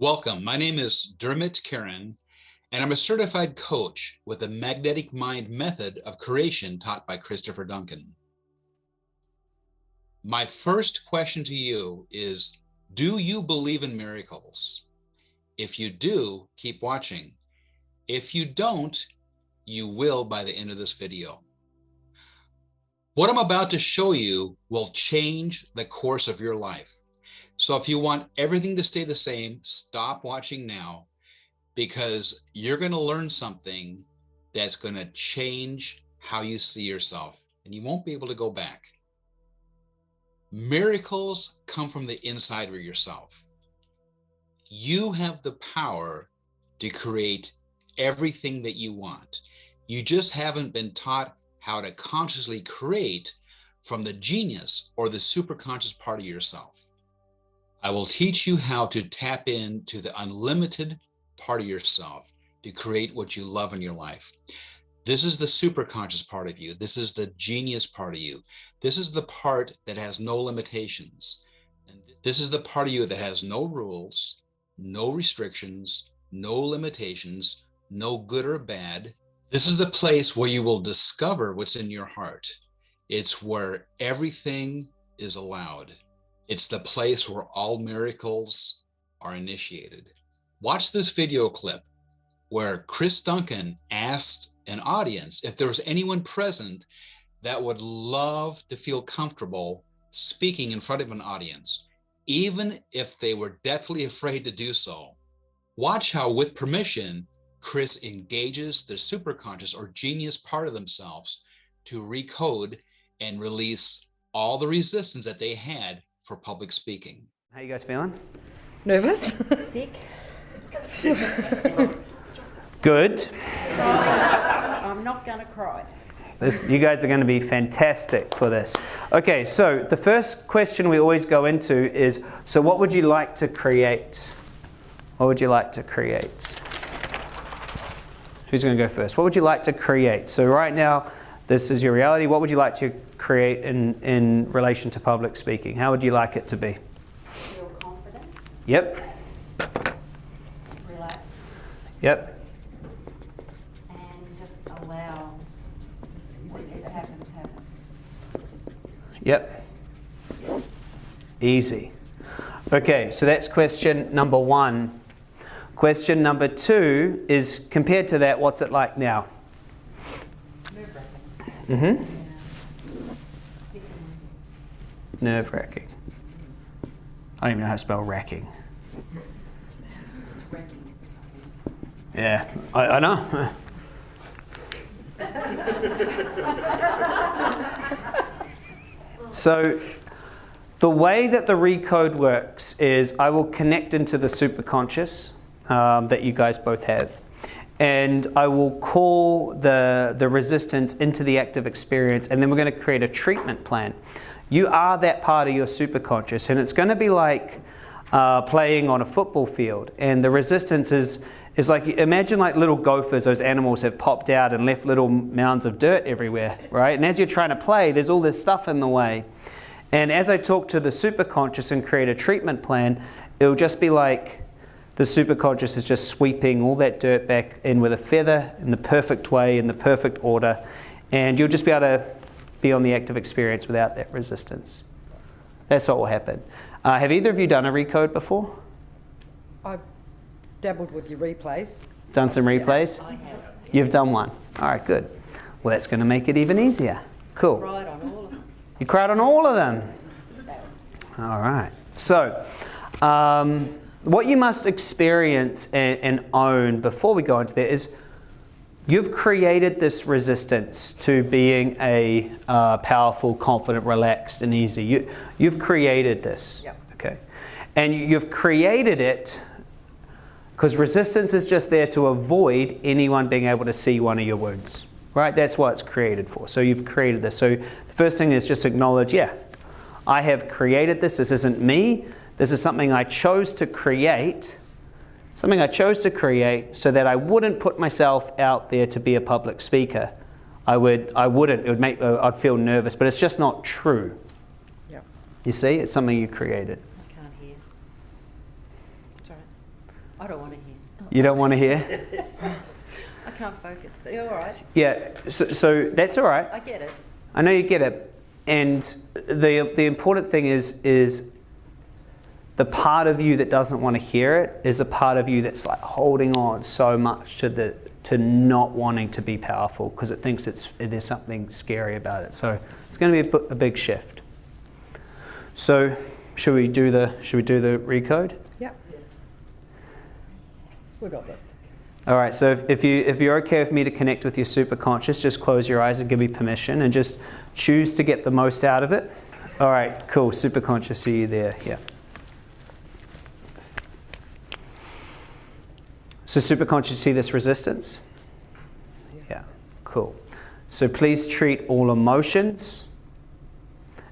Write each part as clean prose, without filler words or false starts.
Welcome. My name is Dermot Karen, and I'm a certified coach with the magnetic mind method of creation taught by Christopher Duncan. My first question to you is, do you believe in miracles? If you do, keep watching. If you don't, you will by the end of this video. What I'm about to show you will change the course of your life. So if you want everything to stay the same, stop watching now, because you're going to learn something that's going to change how you see yourself, and you won't be able to go back. Miracles come from the inside of yourself. You have the power to create everything that you want. You just haven't been taught how to consciously create from the genius or the superconscious part of yourself. I will teach you how to tap into the unlimited part of yourself to create what you love in your life. This is the superconscious part of you. This is the genius part of you. This is the part that has no limitations. And this is the part of you that has no rules, no restrictions, no limitations, no good or bad. This is the place where you will discover what's in your heart. It's where everything is allowed. It's the place where all miracles are initiated. Watch this video clip where Chris Duncan asked an audience if there was anyone present that would love to feel comfortable speaking in front of an audience, even if they were deathly afraid to do so. Watch how, with permission, Chris engages the superconscious or genius part of themselves to recode and release all the resistance that they had for public speaking. How you guys feeling? Nervous? Sick. Good. I'm not going to cry. You guys are going to be fantastic for this. Okay, so the first question we always go into is, so what would you like to create? What would you like to create? Who's going to go first? What would you like to create? So right now, this is your reality. What would you like to create in relation to public speaking? How would you like it to be? Feel confident. Yep. Relax. Yep. And just allow whatever happens, happens. Yep. Easy. Okay, so that's question number one. Question number two is, compared to that, what's it like now? Mm-hmm. Nerve-wracking. I don't even know how to spell racking. Yeah, I know. So the way that the Recode works is I will connect into the superconscious that you guys both have. And I will call the resistance into the active experience, and then we're going to create a treatment plan. You are that part of your superconscious, and it's going to be like playing on a football field. And the resistance is like, imagine like little gophers, those animals have popped out and left little mounds of dirt everywhere, right? And as you're trying to play, there's all this stuff in the way. And as I talk to the superconscious and create a treatment plan, it'll just be like the superconscious is just sweeping all that dirt back in with a feather in the perfect way, in the perfect order, and you'll just be able to be on the active experience without that resistance. That's what will happen. Have either of you done a Recode before? I've dabbled with your replays. Done some replays? I have. You've done one. All right, good. Well, that's going to make it even easier. Cool. Cried on all of them. You cried on all of them? All right. So, what you must experience and own before we go into that is you've created this resistance to being a powerful, confident, relaxed, and easy. You've created this. Yep. Okay. And you've created it because resistance is just there to avoid anyone being able to see one of your wounds. Right? That's what it's created for. So you've created this. So the first thing is just acknowledge, yeah, I have created this. This isn't me. This is something I chose to create. Something I chose to create so that I wouldn't put myself out there to be a public speaker. I wouldn't. It would make. I'd feel nervous, but it's just not true. Yep. You see, it's something you created. I can't hear. Sorry. You don't want to hear? I can't focus, but you're all right. Yeah, so that's all right. I get it. I know you get it. And the important thing is the part of you that doesn't want to hear it is a part of you that's like holding on so much to not wanting to be powerful because it thinks there's something scary about it. So it's going to be a big shift. So should we do the recode? Yep. We got this. All right, so if you're okay with me to connect with your superconscious, just close your eyes and give me permission and just choose to get the most out of it. All right, cool. Superconscious, see you there. Yeah. So superconscious, see this resistance? Yeah, cool. So please treat all emotions,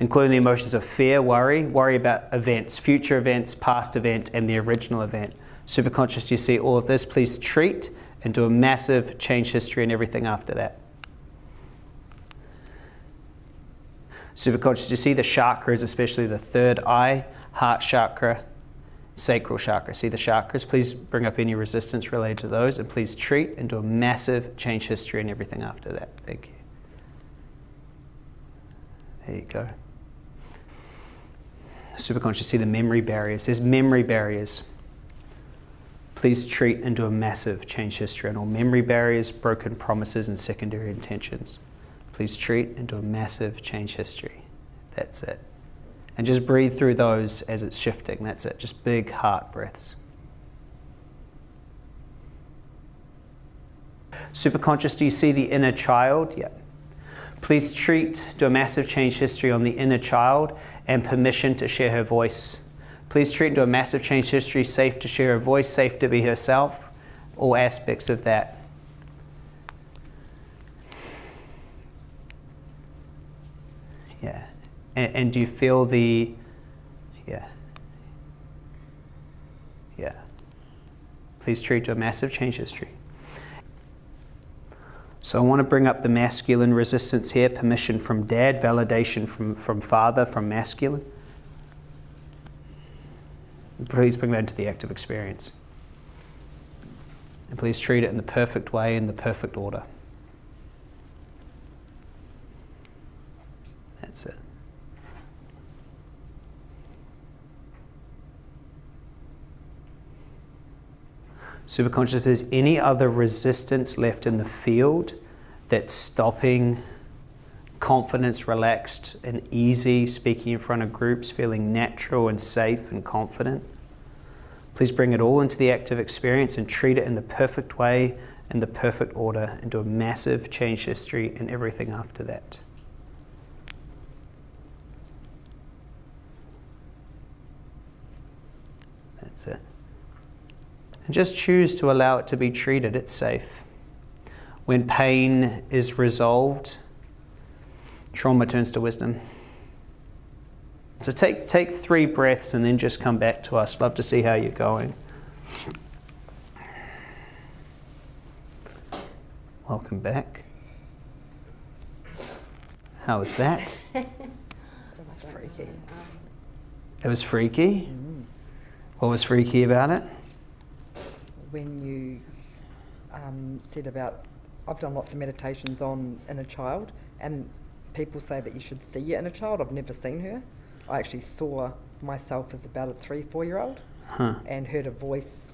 including the emotions of fear, worry about events, future events, past event, and the original event. Superconscious, you see all of this, please treat and do a massive change history and everything after that. Superconscious, you see the chakras, especially the third eye, heart chakra, sacral chakra. See the chakras? Please bring up any resistance related to those and please treat and do a massive change history and everything after that. Thank you. There you go. Superconscious, see the memory barriers. There's memory barriers. Please treat and do a massive change history on all memory barriers, broken promises, and secondary intentions. Please treat and do a massive change history. That's it. And just breathe through those as it's shifting. That's it. Just big heart breaths. Superconscious, do you see the inner child? Yeah. Please treat, do a massive change history on the inner child and permission to share her voice. Please treat and do a massive change history, safe to share her voice, safe to be herself, all aspects of that. Yeah. And do you feel the, yeah. Please treat to a massive change history. So I want to bring up the masculine resistance here, permission from dad, validation from father, from masculine. Please bring that into the active experience. And please treat it in the perfect way, in the perfect order. That's it. Superconscious, if there's any other resistance left in the field that's stopping confidence, relaxed and easy, speaking in front of groups, feeling natural and safe and confident, please bring it all into the active experience and treat it in the perfect way, in the perfect order, and do a massive change history and everything after that. That's it. And just choose to allow it to be treated. It's safe. When pain is resolved, trauma turns to wisdom. So take 3 breaths and then just come back to us. Love to see how you're going. Welcome back. How was that? It was freaky. It was freaky? What was freaky about it? When you said about, I've done lots of meditations on inner child, and people say that you should see your inner child. I've never seen her. I actually saw myself as about a 3-4-year-old and heard a voice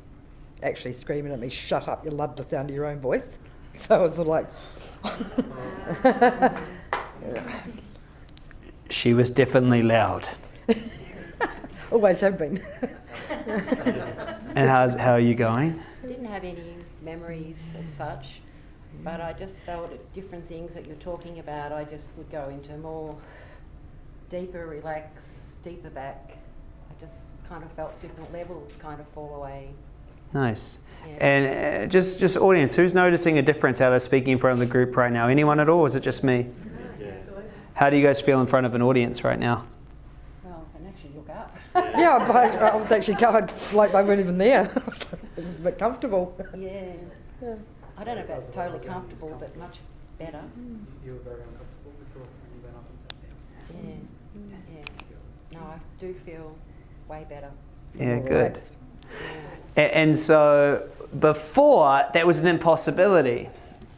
actually screaming at me, "Shut up, you love the sound of your own voice." So I was sort of like... She was definitely loud. Always have been. And how are you going? I didn't have any memories of such, but I just felt at different things that you're talking about, I just would go into more deeper relax, deeper back. I just kind of felt different levels kind of fall away. Nice. Yeah. And just audience, who's noticing a difference how they're speaking in front of the group right now? Anyone at all, or is it just me? Yeah. How do you guys feel in front of an audience right now? Well, I can actually look up. Yeah, but I was actually going like they weren't even there. It was a bit comfortable. Yeah. I don't know if that's totally comfortable, but much better. You were very uncomfortable before when you went up and sat down. Yeah. No, I do feel way better. Yeah, More good. relaxed. Yeah. And so before, that was an impossibility.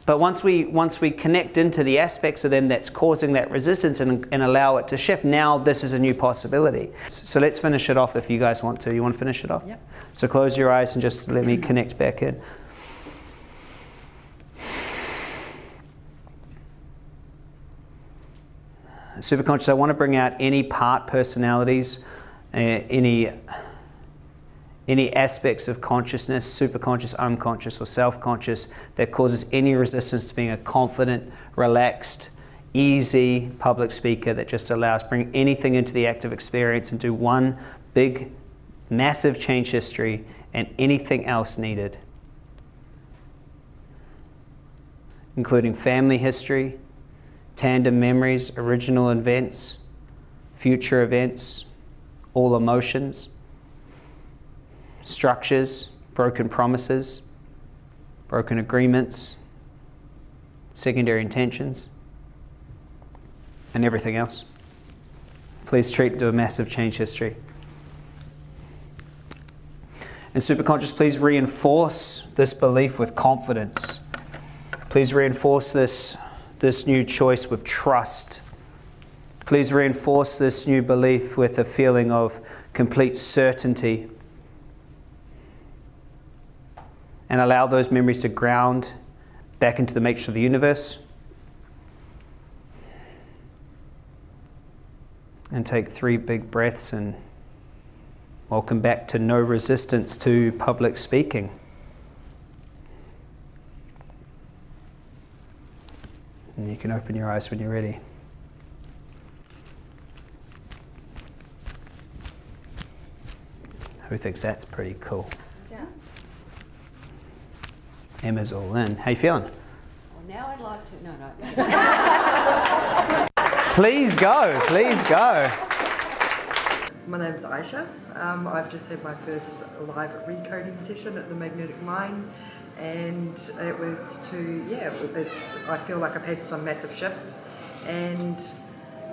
But once we connect into the aspects of them that's causing that resistance and allow it to shift, now this is a new possibility. So let's finish it off if you guys want to. You want to finish it off? Yep. So close your eyes and just let me connect back in. Superconscious, I want to bring out any part personalities, any aspects of consciousness, superconscious, unconscious, or self-conscious, that causes any resistance to being a confident, relaxed, easy public speaker that just allows, bring anything into the active experience and do one big, massive change history and anything else needed, including family history, tandem memories, original events, future events, all emotions, structures, broken promises, broken agreements, secondary intentions, and everything else. Please treat to a massive change history. And superconscious, please reinforce this belief with confidence. Please reinforce this new choice with trust. Please reinforce this new belief with a feeling of complete certainty. And allow those memories to ground back into the matrix of the universe. And take 3 big breaths and welcome back to no resistance to public speaking. And you can open your eyes when you're ready. Who thinks that's pretty cool? Yeah. Emma's all in. How you feeling? Well, now I'd like to... No. Please go, please go. My name's Aisha. I've just had my first live recoding session at the Magnetic Mind, and it was I feel like I've had some massive shifts and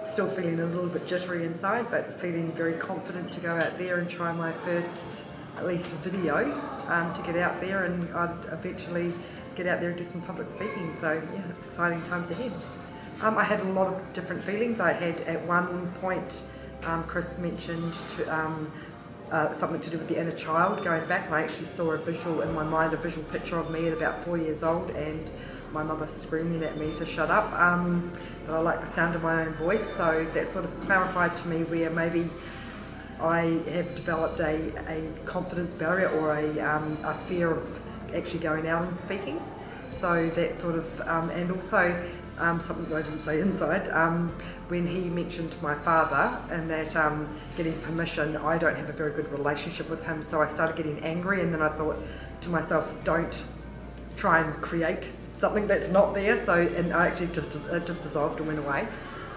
still feeling a little bit jittery inside, but feeling very confident to go out there and try my first, at least video, to get out there, and I'd eventually get out there and do some public speaking. So yeah, it's exciting times ahead. I had a lot of different feelings. I had at one point, Chris mentioned something to do with the inner child going back, and I actually saw a visual in my mind, a visual picture of me at about 4 years old and my mother screaming at me to shut up, that I like the sound of my own voice. So that sort of clarified to me where maybe I have developed a confidence barrier or a fear of actually going out and speaking. So that sort of, and also something I didn't say inside, when he mentioned my father and that getting permission, I don't have a very good relationship with him, so I started getting angry, and then I thought to myself, don't try and create something that's not there. So, and I actually just dissolved and went away.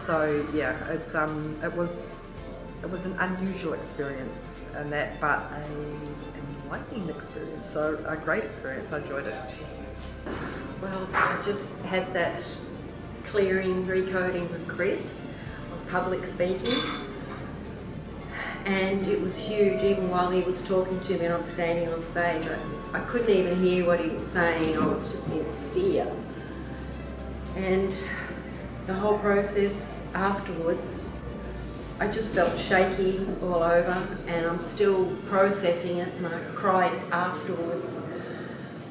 So yeah, it was an unusual experience, and that, but an enlightening experience. So a great experience. I enjoyed it. Well, I just had that clearing, recoding with Chris on public speaking, and it was huge. Even while he was talking to me and I'm standing on stage, I couldn't even hear what he was saying. I was just in fear, and the whole process afterwards, I just felt shaky all over, and I'm still processing it, and I cried afterwards.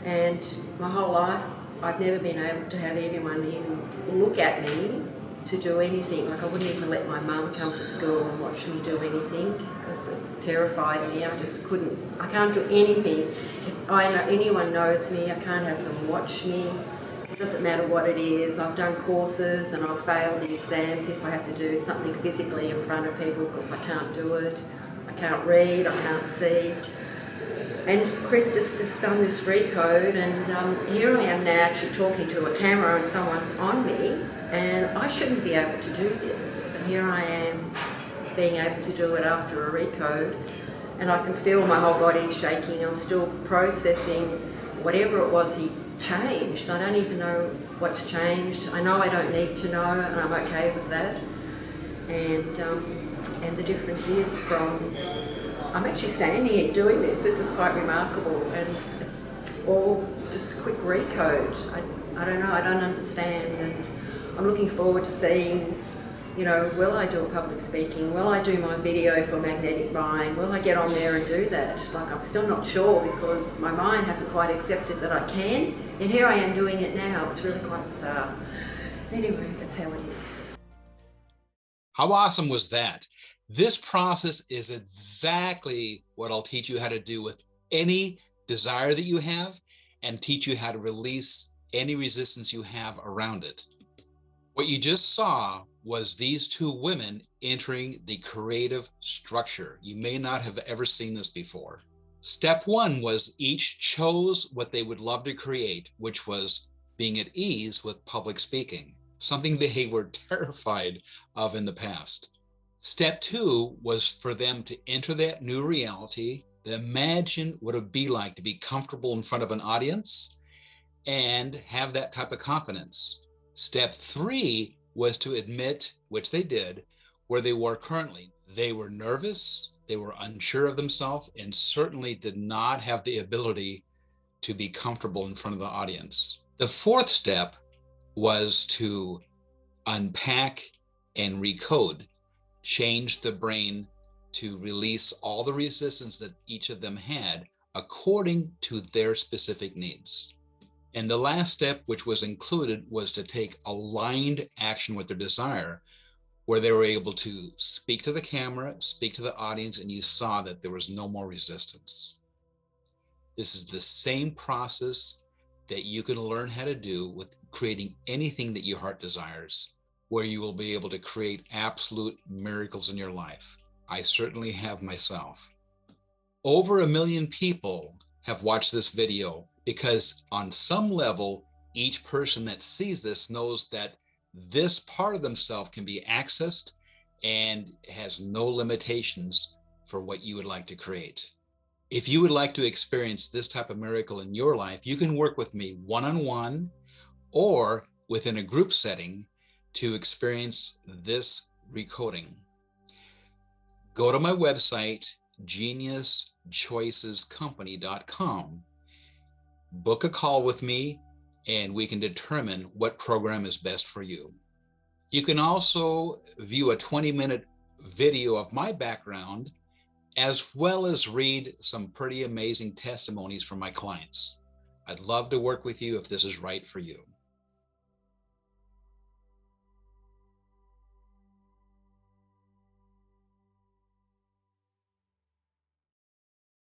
And my whole life I've never been able to have anyone even look at me to do anything. Like, I wouldn't even let my mum come to school and watch me do anything because it terrified me. I just couldn't. I can't do anything. If anyone knows me, I can't have them watch me. It doesn't matter what it is. I've done courses and I've failed the exams if I have to do something physically in front of people because I can't do it. I can't read, I can't see. And Chris just has done this Recode, and here I am now actually talking to a camera and someone's on me, and I shouldn't be able to do this, but here I am being able to do it after a Recode, and I can feel my whole body shaking. I'm still processing whatever it was he changed. I don't even know what's changed. I know I don't need to know, and I'm okay with that. And the difference is from, I'm actually standing here doing this. This is quite remarkable, and or just a quick recode. I don't know, I don't understand, and I'm looking forward to seeing, you know, will I do a public speaking? Will I do my video for magnetic mind? Will I get on there and do that? Like, I'm still not sure because my mind hasn't quite accepted that I can, and here I am doing it now. It's really quite bizarre. Anyway, that's how it is. How awesome was that? This process is exactly what I'll teach you how to do with any desire that you have, and teach you how to release any resistance you have around it. What you just saw was these two women entering the creative structure. You may not have ever seen this before. Step one was each chose what they would love to create, which was being at ease with public speaking, something they were terrified of in the past. Step two was for them to enter that new reality, to imagine what it would be like to be comfortable in front of an audience and have that type of confidence. Step three was to admit, which they did, where they were currently. They were nervous, they were unsure of themselves, and certainly did not have the ability to be comfortable in front of the audience. The fourth step was to unpack and recode, change the brain to release all the resistance that each of them had according to their specific needs. And the last step, which was included, was to take aligned action with their desire, where they were able to speak to the camera, speak to the audience, and you saw that there was no more resistance. This is the same process that you can learn how to do with creating anything that your heart desires, where you will be able to create absolute miracles in your life. I certainly have myself. Over 1 million people have watched this video because on some level, each person that sees this knows that this part of themselves can be accessed and has no limitations for what you would like to create. If you would like to experience this type of miracle in your life, you can work with me one-on-one or within a group setting to experience this recoding. Go to my website, geniuschoicescompany.com. Book a call with me, and we can determine what program is best for you. You can also view a 20-minute video of my background, as well as read some pretty amazing testimonies from my clients. I'd love to work with you if this is right for you.